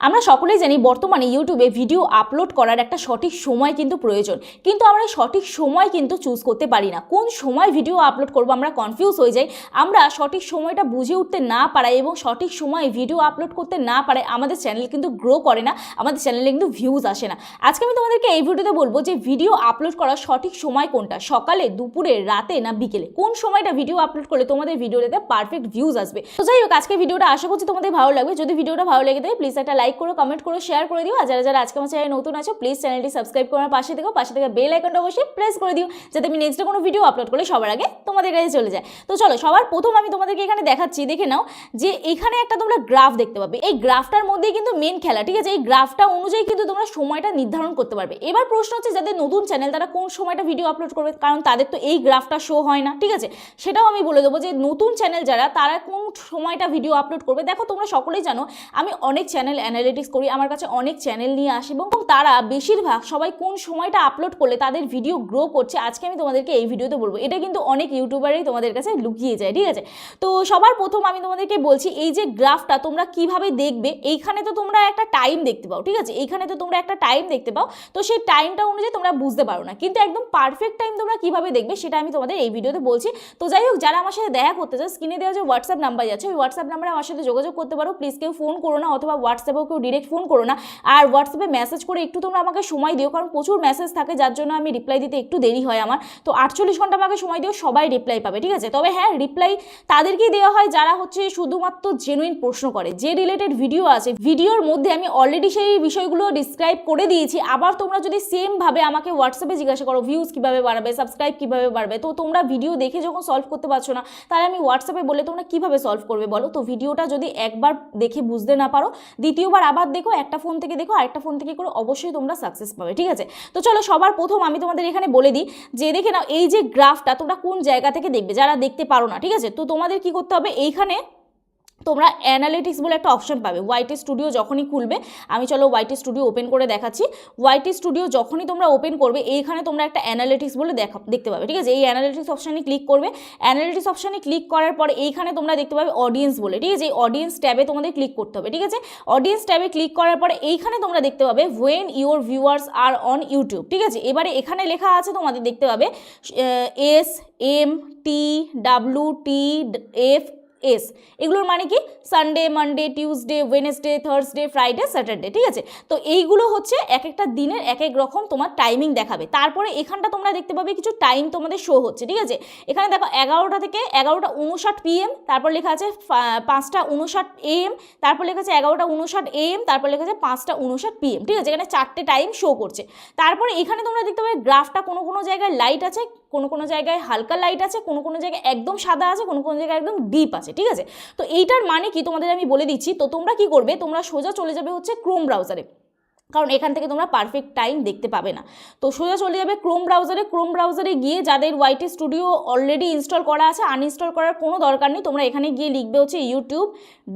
আমরা সকলেই জানি বর্তমানে ইউটিউবে ভিডিও আপলোড করার একটা সঠিক সময় কিন্তু প্রয়োজন, কিন্তু আমরা সঠিক সময় কিন্তু চুজ করতে পারি না। কোন সময় ভিডিও আপলোড করব আমরা কনফিউজ হয়ে যাই। আমরা সঠিক সময়টা বুঝে উঠতে না পারাই এবং সঠিক সময়ে ভিডিও আপলোড করতে না পারায় আমাদের চ্যানেল কিন্তু গ্রো করে না, আমাদের চ্যানেলে কিন্তু ভিউজ আসে না। আজকে আমি তোমাদেরকে এই ভিডিওতে বলবো যে ভিডিও আপলোড করার সঠিক সময় কোনটা, সকালে, দুপুরে, রাতে না বিকেলে, কোন সময়টা ভিডিও আপলোড করলে তোমাদের ভিডিওতে পারফেক্ট ভিউজ আসবে। তো যাই হোক, আজকে ভিডিওটা আশা করছি তোমাদের ভালো লাগবে। যদি ভিডিওটা ভালো লেগে থাকে প্লিজ একটা লাইক করো, কমেন্ট করো, শেয়ার করে দিও। আর যারা যারা আজকে আমার চ্যানেলে নতুন আছো প্লিজ চ্যানেলটি সাবস্ক্রাইব করার পাশে থেকে বেল আইকনটা অবশ্যই প্রেস করে দিও, যাতে আমি নেক্সট কোনো ভিডিও আপলোড করলে সবার আগে তোমাদের কাছে চলে যায়। তো চলো, সবার প্রথম আমি তোমাদেরকে এখানে দেখাচ্ছি, দেখে নাও যে এখানে একটা তোমরা গ্রাফ দেখতে পাবে। এই গ্রাফটার মধ্যেই কিন্তু মেন খেলা, ঠিক আছে? এই গ্রাফটা অনুযায়ী কিন্তু তোমরা সময়টা নির্ধারণ করতে পারবে। এবার প্রশ্ন হচ্ছে যাদের নতুন চ্যানেল তারা কোন সময়টা ভিডিও আপলোড করবে, কারণ তাদের তো এই গ্রাফটা শো হয় না, ঠিক আছে? সেটাও আমি বলে দেবো যে নতুন চ্যানেল যারা তারা কোন সময়টা ভিডিও আপলোড করবে। দেখো, তোমরা সকলেই জানো আমি অনেক চ্যানেল অ্যানালিটিক্স করি, আমার কাছে অনেক চ্যানেল নিয়ে আসি এবং তারা বেশিরভাগ সবাই কোন সময়টা আপলোড করলে তাদের ভিডিও গ্রো করছে আজকে আমি তোমাদেরকে এই ভিডিওতে বলবো। এটা কিন্তু অনেক ইউটিউবারই তোমাদের কাছে লুকিয়ে যায়, ঠিক আছে? তো সবার প্রথম আমি তোমাদেরকে বলছি এই যে গ্রাফটা তোমরা কিভাবে দেখবে। এইখানে তো তোমরা একটা টাইম দেখতে পাও, ঠিক আছে? এইখানে তো তোমরা একটা টাইম দেখতে পাও, তো সেই টাইমটা অনুযায়ী তোমরা বুঝতে পারো না, কিন্তু একদম পারফেক্ট টাইম তোমরা কিভাবে দেখবে সেটা আমি তোমাদের এই ভিডিওতে বলছি। তো যাই হোক, যারা আমার সাথে দেখা করতে চাও স্ক্রিনে দেওয়া যে হোয়াটসঅ্যাপ নাম্বার যাচ্ছে ওই হোয়াটসঅ্যাপ নাম্বারে আমার সাথে যোগাযোগ করতে পারো। প্লিজ কেউ ফোন করো না, অথবা হোয়াটসঅ্যাপেও কেউ ডিরেক্ট ফোন করো না। আর হোয়াটসঅ্যাপে মেসেজ করে একটু তোমরা আমাকে সময় দিও, কারণ প্রচুর মেসেজ থাকে যার জন্য আমি রিপ্লাই দিতে একটু দেরি হয় আমার। তো 48 ঘন্টা আমাকে সময় দিও, সবাই রিপ্লাই পাবে, ঠিক আছে? তবে হ্যাঁ, রিপ্লাই তাদেরকেই দেওয়া হয় যারা হচ্ছে শুধুমাত্র জেনুইন প্রশ্ন করে। যে রিলেটেড ভিডিও আছে ভিডিওর মধ্যে আমি অলরেডি সেই বিষয়গুলো ডিসক্রাইব করে দিয়েছি। আবার তোমরা যদি সেম ভাবে আমাকে হোয়াটসঅ্যাপে জিজ্ঞাসা করো ভিউজ কিভাবে বাড়বে, সাবস্ক্রাইব কিভাবে বাড়বে, তো তোমরা ভিডিও দেখে যখন সলভ করতে পারছো না তাহলে আমি হোয়াটসঅ্যাপে বলে তোমরা কিভাবে সলভ করবে বলো? তো ভিডিওটা যদি একবার দেখে বুঝতে না পারো, দ্বিতীয়বার আবার দেখো, একটা ফোন থেকে দেখো, আরেকটা ফোন থেকে করে, অবশ্যই তোমরা সাকসেস পাবে, ঠিক আছে? তো চলো, সবার প্রথম আমি তোমাদের এখানে বলে দিই যে দেখে নাও এই যে গ্রাফটা তোমরা কোন জায়গা থেকে দেখবে যারা দেখতে পারো না, ঠিক আছে? তো তোমাদের কি করতে হবে, এইখানে তোমরা অ্যানালিটিক্স বলে একটা অপশন পাবে। ওয়াইটি স্টুডিও যখনই খুলবে, আমি চলো ওয়াইটি স্টুডিও ওপেন করে দেখাচ্ছি। ওয়াইটি স্টুডিও যখনই তোমরা ওপেন করবে এইখানে তোমরা একটা অ্যানালিটিক্স বলে দেখতে পাবে, ঠিক আছে? এই অ্যানালিটিক্স অপশানে ক্লিক করবে। অ্যানালিটিক্স অপশানে ক্লিক করার পরে এইখানে তোমরা দেখতে পাবে অডিয়েন্স বলে, ঠিক আছে? এই অডিয়েন্স ট্যাবে তোমাদের ক্লিক করতে হবে, ঠিক আছে? অডিয়েন্স ট্যাবে ক্লিক করার পরে এইখানে তোমরা দেখতে পাবে when your viewers are on YouTube, ঠিক আছে? এবারে এখানে লেখা আছে, তোমাদের দেখতে পাবে SMTWTF এগুলোর মানে কি Sunday, Monday, Tuesday, Wednesday, Thursday, Friday, Saturday, ঠিক আছে? তো এইগুলো হচ্ছে এক একটা দিনের এক এক রকম তোমার টাইমিং দেখাবে। তারপরে এখানটা তোমরা দেখতে পাবে কিছু টাইম তোমাদের শো হচ্ছে, ঠিক আছে? এখানে দেখো 11টা থেকে 11:59 PM, তারপর লেখা আছে 5:59 AM, তারপর লেখা আছে 11:59 AM, তারপর লেখা আছে 5:59 PM, ঠিক আছে? এখানে 4টে টাইম শো করছে। তারপরে এখানে তোমরা দেখতে পাবে গ্রাফটা কোনো কোনো জায়গায় লাইট আছে, কোনো কোনো জায়গায় হালকা লাইট আছে, কোনো কোনো জায়গায় একদম সাদা আছে, কোনো কোনো জায়গায় একদম ডিপ আছে, ঠিক আছে? তো এইটার মানে কি তোমাদের আমি বলে দিচ্ছি। তো তোমরা কি করবে, তোমরা সোজা চলে যাবে হচ্ছে ক্রোম ব্রাউজারে, কারণ এখান থেকে তোমরা পারফেক্ট টাইম দেখতে পাবে না। তো সোজা চলে যাবে ক্রোম ব্রাউজারে। ক্রোম ব্রাউজারে গিয়ে যাদের ওয়াইটি স্টুডিও অলরেডি ইনস্টল করা আছে, আনইনস্টল করার কোনো দরকার নেই। তোমরা এখানে গিয়ে লিখবে হচ্ছে ইউটিউব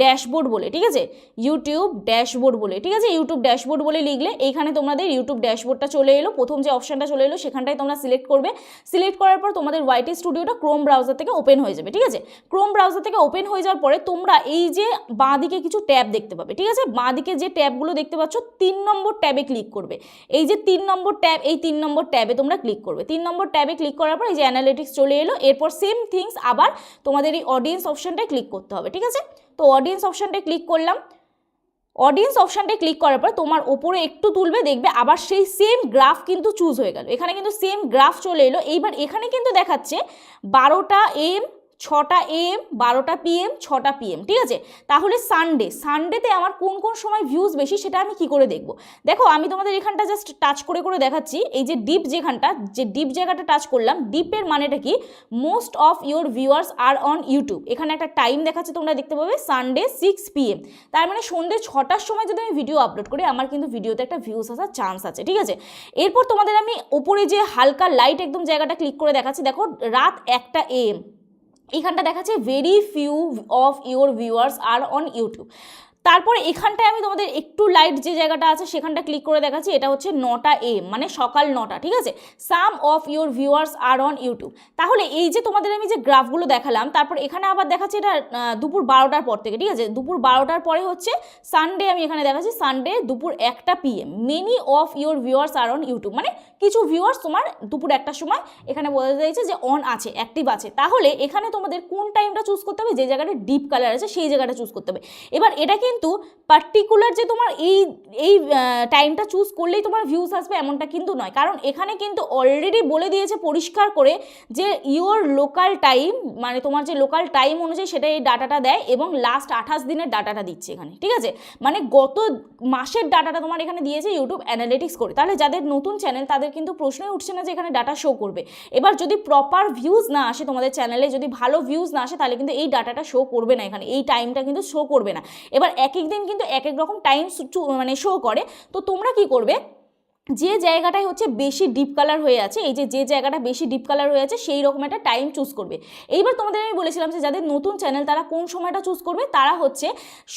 ড্যাশবোর্ড বলে, ঠিক আছে? ইউটিউব ড্যাশবোর্ড বলে, ঠিক আছে? ইউটিউব ড্যাশবোর্ড বলে লিখলে এইখানে তোমাদের ইউটিউব ড্যাশবোর্ডটা চলে এলো। প্রথম যে অপশানটা চলে এলো সেখানটায় তোমরা সিলেক্ট করবে। সিলেক্ট করার পর তোমাদের ওয়াইটি স্টুডিওটা ক্রোম ব্রাউজার থেকে ওপেন হয়ে যাবে, ঠিক আছে? ক্রোম ব্রাউজার থেকে ওপেন হয়ে যাওয়ার পরে তোমরা এই যে বাঁ দিকে কিছু ট্যাব দেখতে পাবে, ঠিক আছে? বাঁ দিকে যে ট্যাবগুলো দেখতে পাচ্ছ 3 নম্বর ট্যাবে ক্লিক করবে। এই যে 3 নম্বর ট্যাব, এই 3 নম্বর ট্যাবে তোমরা ক্লিক করবে। 3 নম্বর ট্যাবে ক্লিক করার পর এই যে অ্যানালিটিক্স চলে এলো। এরপর সেম থিংস আবার তোমাদের এই অডিয়েন্স অপশনটায় ক্লিক করতে হবে, ঠিক আছে? তো অডিয়েন্স অপশনটায় ক্লিক করলাম। অডিয়েন্স অপশানটায় ক্লিক করার পর তোমার ওপরে একটু তুলবে, দেখবে আবার সেই সেম গ্রাফ কিন্তু চুজ হয়ে গেল। এখানে কিন্তু সেম গ্রাফ চলে এলো। এইবার এখানে কিন্তু দেখাচ্ছে 12টা AM, 6টা AM, 12টা PM, 6টা PM, ঠিক আছে? তাহলে সানডেতে আমার কোন কোন সময় ভিউজ বেশি সেটা আমি কি করে দেখব? দেখো, আমি তোমাদের এখানটা জাস্ট টাচ করে করে দেখাচ্ছি। এই যে ডিপ ডিপ জায়গাটা টাচ করলাম, ডিপের মানেটা কি? Most of your viewers are on YouTube. এখানে একটা টাইম দেখাচ্ছে, তোমরা দেখতে পাবে সানডে 6 PM। তার মানে সন্ধ্যে 6টার সময় যদি আমি ভিডিও আপলোড করি আমার কিন্তু ভিডিওতে একটা ভিউজ আসার চান্স আছে, ঠিক আছে? এরপর তোমাদের আমি ওপরে যে হালকা লাইট একদম জায়গাটা ক্লিক করে দেখাচ্ছি। দেখো, রাত 1টা AM, এইখানটা দেখাচ্ছে very few of your viewers are on YouTube. তারপরে এখানটায় আমি তোমাদের একটু লাইট যে জায়গাটা আছে সেখানটা ক্লিক করে দেখাচ্ছি, এটা হচ্ছে 9টা AM, মানে সকাল 9টা, ঠিক আছে। Some of your viewers are on YouTube. তাহলে এই যে তোমাদের আমি যে গ্রাফগুলো দেখালাম, তারপর এখানে আবার দেখাচ্ছি এটা দুপুর 12টার পর থেকে, ঠিক আছে। দুপুর 12টার পরে হচ্ছে সানডে, আমি এখানে দেখাচ্ছি সানডে দুপুর 1টা PM, many of your viewers are on YouTube, মানে কিছু ভিউয়ার্স তোমার দুপুর 1টার সময় এখানে বোঝা যাচ্ছে যে অন আছে, অ্যাক্টিভ আছে। তাহলে এখানে তোমাদের কোন টাইমটা চুজ করতে হবে, যে জায়গাটা ডিপ কালার আছে সেই জায়গাটা চুজ করতে হবে। এবার এটা কিন্তু পার্টিকুলার যে তোমার এই টাইমটা চুজ করলেই তোমার ভিউজ আসবে এমনটা কিন্তু নয়, কারণ এখানে কিন্তু অলরেডি বলে দিয়েছে পরিষ্কার করে যে ইওর লোকাল টাইম, মানে তোমার যে লোকাল টাইম অনুযায়ী সেটা এই ডাটাটা দেয়, এবং লাস্ট 28 দিনের ডাটাটা দিচ্ছে এখানে, ঠিক আছে। মানে গত মাসের ডাটাটা তোমার এখানে দিয়েছে ইউটিউব অ্যানালিটিক্স করে। তাহলে যাদের নতুন চ্যানেল তাদের কিন্তু প্রশ্নই উঠছে না যে এখানে ডাটা শো করবে। এবার যদি প্রপার ভিউজ না আসে তোমাদের চ্যানেলে, যদি ভালো ভিউজ না আসে, তাহলে কিন্তু এই ডাটাটা শো করবে না, এখানে এই টাইমটা কিন্তু শো করবে না। এবার এক এক দিন কিন্তু এক এক রকম টাইম মানে শো করে। তো তোমরা কি করবে, যে জায়গাটায় হচ্ছে বেশি ডিপ কালার হয়ে আছে, এই যে জায়গাটা বেশি ডিপ কালার হয়ে আছে সেই রকম একটা টাইম চুজ করবে। এইবার তোমাদের আমি বলেছিলাম যে যাদের নতুন চ্যানেল তারা কোন সময়টা চুজ করবে, তারা হচ্ছে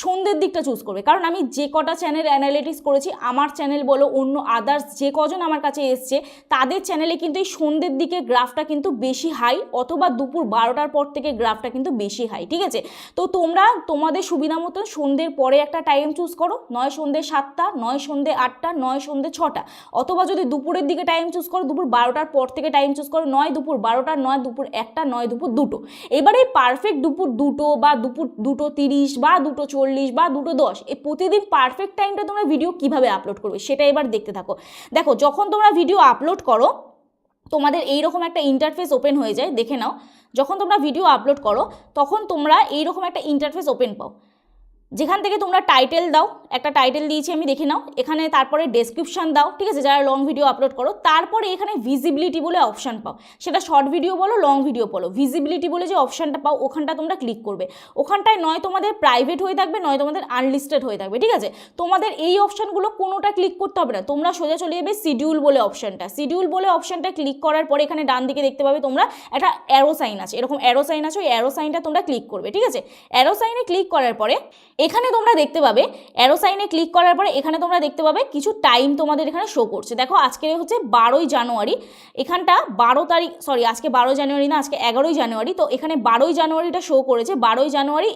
সন্ধ্যের দিকটা চুজ করবে। কারণ আমি যে কটা চ্যানেল অ্যানালিটিক্স করেছি, আমার চ্যানেল বলো অন্য আদার্স যে কজন আমার কাছে এসছে, তাদের চ্যানেলে কিন্তু এই সন্ধ্যের দিকে গ্রাফটা কিন্তু বেশি হাই, অথবা দুপুর 12টার পর থেকে গ্রাফটা কিন্তু বেশি হাই, ঠিক আছে। তো তোমরা তোমাদের সুবিধা মতন সন্ধ্যের পরে একটা টাইম চুজ করো, নয় সন্ধ্যে 7টা, নয় সন্ধ্যে 8টা, নয় সন্ধ্যে 6টা, অথবা যদি দুপুরের দিকে টাইম চুজ করো দুপুর 12টার পর থেকে টাইম চুজ করো, নয় দুপুর 12টা, নয় দুপুর 1টা, নয় দুপুর 2টো। এবারে পারফেক্ট দুপুর 2টো বা দুপুর 2:30 বা 2:40 বা 2:10, এই প্রতিদিন পারফেক্ট টাইমটা তোমরা ভিডিও কিভাবে আপলোড করবে সেটা এবার দেখতে থাকো। দেখো, যখন তোমরা ভিডিও আপলোড করো তোমাদের এইরকম একটা ইন্টারফেস ওপেন হয়ে যায়, দেখে নাও। যখন তোমরা ভিডিও আপলোড করো তখন তোমরা এইরকম একটা ইন্টারফেস ওপেন পাও, যেখান থেকে তোমরা টাইটেল দাও, একটা টাইটেল দিয়েছি আমি, দেখে নাও। এখানে তারপরে ডেসক্রিপশান দাও, ঠিক আছে, যারা লং ভিডিও আপলোড করো। তারপরে এখানে ভিজিবিলিটি বলে অপশান পাও, সেটা শর্ট ভিডিও বলো লং ভিডিও বলো, ভিজিবিলিটি বলে যে অপশানটা পাও ওখানটা তোমরা ক্লিক করবে। ওখানটায় নয় তোমাদের প্রাইভেট হয়ে থাকবে, নয় তোমাদের আনলিস্টেড হয়ে থাকবে, ঠিক আছে। তোমাদের এই অপশানগুলো কোনোটা ক্লিক করতে হবে না, তোমরা সোজা চলে যাবে শিডিউল বলে অপশানটা। শিডিউল বলে অপশানটা ক্লিক করার পরে এখানে ডান দিকে দেখতে পাবে তোমরা একটা অ্যারো সাইন আছে, এরকম অ্যারো সাইন আছে, ওই অ্যারো সাইনটা তোমরা ক্লিক করবে, ঠিক আছে। অ্যারো সাইনে ক্লিক করার পরে এখানে তোমরা দেখতে পাবে, অ্যারো সাইনে ক্লিক করার পরে এখানে তোমরা দেখতে পাবে কিছু টাইম তোমাদের এখানে শো করছে। দেখো, আজকে হচ্ছে 12ই জানুয়ারি, এখানটা 12 তারিখ, সরি আজকে 12 জানুয়ারি না, আজকে 11ই জানুয়ারি। তো এখানে 12ই জানুয়ারিটা শো করেছে, 12ই জানুয়ারি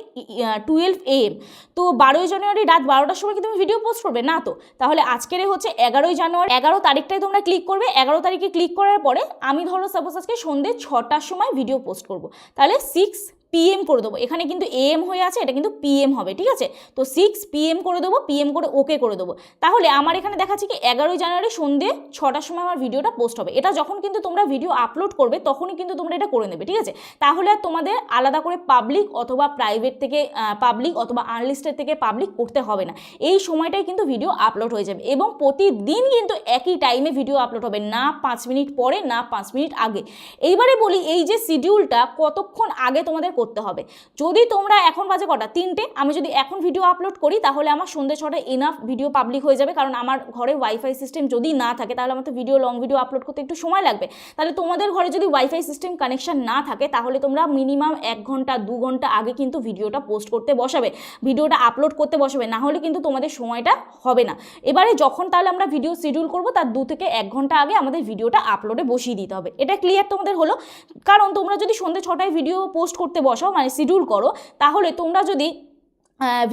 12 AM। তো 12ই জানুয়ারি রাত 12টার সময় কি তুমি ভিডিও পোস্ট করবে না? তো তাহলে আজকের হচ্ছে 11ই জানুয়ারি, 11 তারিখটাই তোমরা ক্লিক করবে। 11 তারিখে ক্লিক করার পরে আমি ধরো সাপোজ আজকে সন্ধ্যে 6টার সময় ভিডিও পোস্ট করব, তাহলে 6 PM করে দেবো। এখানে কিন্তু AM হয়ে আছে, এটা কিন্তু PM হবে, ঠিক আছে। তো 6 PM করে দেবো, PM করে ওকে করে দেবো। তাহলে আমার এখানে দেখাচ্ছে কি 11ই জানুয়ারি সন্ধ্যে 6টার সময় আমার ভিডিওটা পোস্ট হবে। এটা যখন কিন্তু তোমরা ভিডিও আপলোড করবে তখনই কিন্তু তোমরা এটা করে নেবে, ঠিক আছে। তাহলে আর তোমাদের আলাদা করে পাবলিক অথবা প্রাইভেট থেকে পাবলিক অথবা আনলিস্টেড থেকে পাবলিক করতে হবে না, এই সময়টাই কিন্তু ভিডিও আপলোড হয়ে যাবে। এবং প্রতিদিন কিন্তু একই টাইমে ভিডিও আপলোড হবে, না 5 মিনিট পরে, না 5 মিনিট আগে। এইবারে বলি, এই যে শিডিউলটা কতক্ষণ আগে তোমাদের করতে হবে। যদি তোমরা এখন বাজে কটা 3টে, আমি যদি এখন ভিডিও আপলোড করি তাহলে আমার সন্ধ্যে 6টায় এনাফ ভিডিও পাবলিক হয়ে যাবে, কারণ আমার ঘরে ওয়াইফাই সিস্টেম যদি না থাকে তাহলে আমার তো ভিডিও লং ভিডিও আপলোড করতে একটু সময় লাগবে। তাহলে তোমাদের ঘরে যদি ওয়াইফাই সিস্টেম কানেকশন না থাকে তাহলে তোমরা মিনিমাম 1 ঘন্টা 2 ঘন্টা আগে কিন্তু ভিডিওটা পোস্ট করতে বসাবে, ভিডিওটা আপলোড করতে বসাবে, না হলে কিন্তু তোমাদের সময়টা হবে না। এবারে যখন তাহলে আমরা ভিডিও শিডিউল করব তার 2 থেকে 1 ঘন্টা আগে আমাদের ভিডিওটা আপলোডে বসিয়ে দিতে হবে। এটা ক্লিয়ার তোমাদের হলো? কারণ তোমরা যদি সন্ধ্যে 6টায় ভিডিও পোস্ট করতে বসাও, মানে শিডিউল করো, তাহলে তোমরা যদি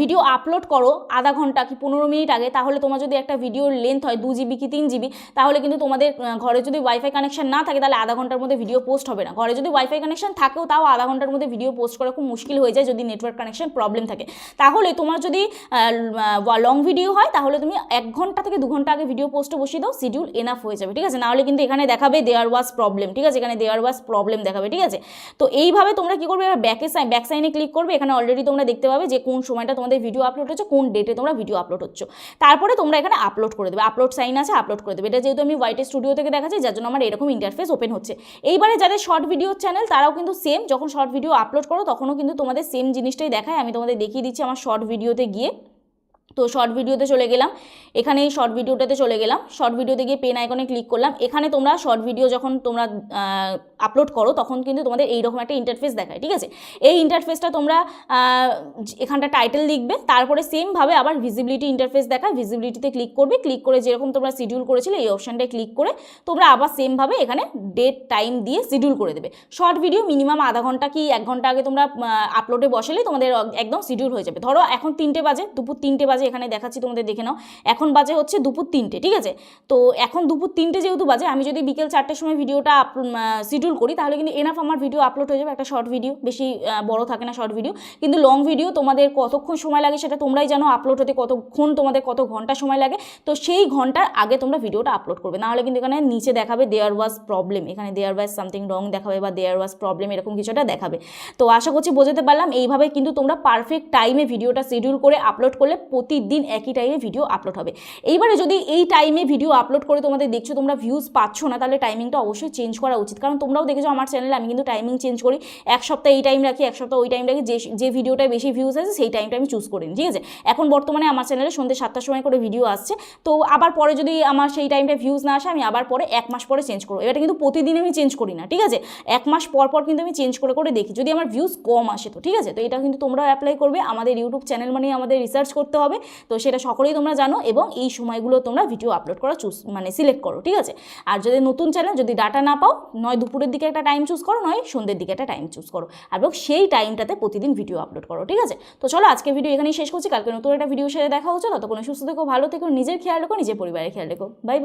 ভিডিও আপলোড করো আধা ঘন্টা কি 15 মিনিট আগে, তাহলে তোমার যদি একটা ভিডিওর লেন্থ হয় 2 GB কি 3 GB, তাহলে কিন্তু তোমাদের ঘরে যদি ওয়াইফাই কানেকশন না থাকে তাহলে আধা ঘন্টার মধ্যে ভিডিও পোস্ট হবে না। ঘরে যদি ওয়াইফাই কানেকশন থাকেও তাও আধা ঘন্টার মধ্যে ভিডিও পোস্ট করা খুব মুশকিল হয়ে যায় যদি নেটওয়ার্ক কানেকশন প্রবলেম থাকে। তাহলে তোমার যদি লং ভিডিও হয় তাহলে তুমি 1 ঘন্টা থেকে 2 ঘন্টা আগে ভিডিও পোস্টে বসিয়ে দাও, শিডিউল এনাফ হয়ে যাবে, ঠিক আছে। নাহলে কিন্তু এখানে দেখাবে দেয়ার ওয়াজ প্রবলেম, ঠিক আছে, এখানে দেয়ার ওয়াজ প্রবলেম দেখাবে, ঠিক আছে। তো এইভাবে তোমরা কি করবে, এবার ব্যাক সাইনে ক্লিক করবে। এখানে অলরেডি তোমরা দেখতে পাবে যে কোন সময়টা তোমাদের ভিডিও আপলোড হচ্ছে, কোন ডেটে তোমরা ভিডিও আপলোড হচ্ছে। তারপরে তোমরা এখানে আপলোড করে দেবে, আপলোড সাইন আছে, আপলোড করে দেবে। এটা যেহেতু আমি ওয়াইটি স্টুডিও থেকে দেখাচ্ছি যার জন্য আমার এরকম ইন্টারফেস ওপেন হচ্ছে। এইবারে যাদের শর্ট ভিডিও চ্যানেল তারাও কিন্তু সেম, যখন শর্ট ভিডিও আপলোড করো তখনও কিন্তু তোমাদের সেম জিনিসটাই দেখায়। আমি তোমাদের দেখিয়ে দিচ্ছি আমার শর্ট ভিডিওতে গিয়ে, তো শর্ট ভিডিওতে চলে গেলাম, এখানে এই শর্ট ভিডিওটাতে চলে গেলাম, শর্ট ভিডিওতে গিয়ে পেন আইকনে ক্লিক করলাম। এখানে তোমরা শর্ট ভিডিও যখন তোমরা আপলোড করো তখন কিন্তু তোমাদের এইরকম একটা ইন্টারফেস দেখায়, ঠিক আছে। এই ইন্টারফেসটা তোমরা এখানটা টাইটেল লিখবে, তারপরে সেমভাবে আবার ভিজিবিলিটি ইন্টারফেস দেখায়, ভিজিবিলিটিতে ক্লিক করবে, ক্লিক করে যেরকম তোমরা শিডিউল করেছিলে এই অপশানটায় ক্লিক করে তোমরা আবার সেমভাবে এখানে ডেট টাইম দিয়ে শিডিউল করে দেবে। শর্ট ভিডিও মিনিমাম আধা ঘন্টা কি 1 ঘন্টা আগে তোমরা আপলোডে বসালে তোমাদের একদম শিডিউল হয়ে যাবে। ধরো এখন 3টে বাজে, দুপুর 3টে বাজে, এখানে দেখাচ্ছি তোমাদের দেখে নাও, এখন বাজে হচ্ছে দুপুর 3টে, ঠিক আছে। তো এখন দুপুর 3টে যেহেতু বাজে, আমি যদি বিকেল 4টের সময় ভিডিওটা শিডিউল করি তাহলে কিন্তু এনাফ আমার ভিডিও আপলোড হয়ে যাবে, একটা শর্ট ভিডিও, বেশি বড় থাকে না শর্ট ভিডিও। কিন্তু লং ভিডিও তোমাদের কতক্ষণ সময় লাগে সেটা তোমরাই জানো, আপলোড হতে কতক্ষণ তোমাদের কত ঘন্টা সময় লাগে, তো সেই ঘন্টার আগে তোমরা ভিডিওটা আপলোড করবে, নাহলে কিন্তু এখানে নিচে দেখাবে দেয়ার ওয়াজ প্রবলেম, এখানে দেয়ার ওয়াজ সামথিং রং দেখাবে বা দেয়ার ওয়াজ প্রবলেম এরকম কিছুটা দেখাবে। তো আশা করছি বোঝাতে পারলাম। এইভাবে কিন্তু তোমরা পারফেক্ট টাইমে ভিডিওটা শিডিউল করে আপলোড করলে প্রতিদিন একই টাইমে ভিডিও আপলোড হবে। এইবারে যদি এই টাইমে ভিডিও আপলোড করে তোমাদের দেখছো তোমরা ভিউজ পাচ্ছ না, তাহলে টাইমিংটা অবশ্যই চেঞ্জ করা উচিত। কারণ তোমরাও দেখেছো আমার চ্যানেলে আমি কিন্তু টাইমিং চেঞ্জ করি, এক সপ্তাহ এই টাইম রাখি, এক সপ্তাহ ওই টাইম রাখি, যে ভিডিওটায় বেশি ভিউজ আছে সেই টাইমটা আমি চুজ করি, ঠিক আছে। এখন বর্তমানে আমার চ্যানেলে সন্ধ্যে 7টার সময় করে ভিডিও আসছে, তো আবার পরে যদি আমার সেই টাইমটা ভিউজ না আসে আমি আবার পরে 1 মাস পরে চেঞ্জ করবো। এটা কিন্তু প্রতিদিন আমি চেঞ্জ করি না, ঠিক আছে, 1 মাস পর পর কিন্তু আমি চেঞ্জ করে করে দেখি যদি আমার ভিউজ কম আসে তো, ঠিক আছে। তো এটা কিন্তু তোমরাও অ্যাপ্লাই করবে। আমাদের ইউটিউব চ্যানেল মানে আমাদের রিসার্চ করতে হবে, তো সেটা সকলেই তোমরা জানো, এবং এই সময়গুলো তোমরা ভিডিও আপলোড করা সিলেক্ট করো, ঠিক আছে। আর যদি নতুন চ্যানেল, যদি ডাটা না পাও, নয় দুপুরের দিকে একটা টাইম চুজ করো, নয় সন্ধ্যের দিকে একটা টাইম চুজ করো, এবং সেই টাইমটাতে প্রতিদিন ভিডিও আপলোড করো, ঠিক আছে। তো চলো আজকে ভিডিও এখানেই শেষ করছি, কালকে নতুন একটা ভিডিওর সাথে দেখা হচ্ছে। ততক্ষণ সুস্থ থেকো, ভালো থেকো, নিজের খেয়াল রেখো, নিজের পরিবারের খেয়াল রেখো। Bye bye.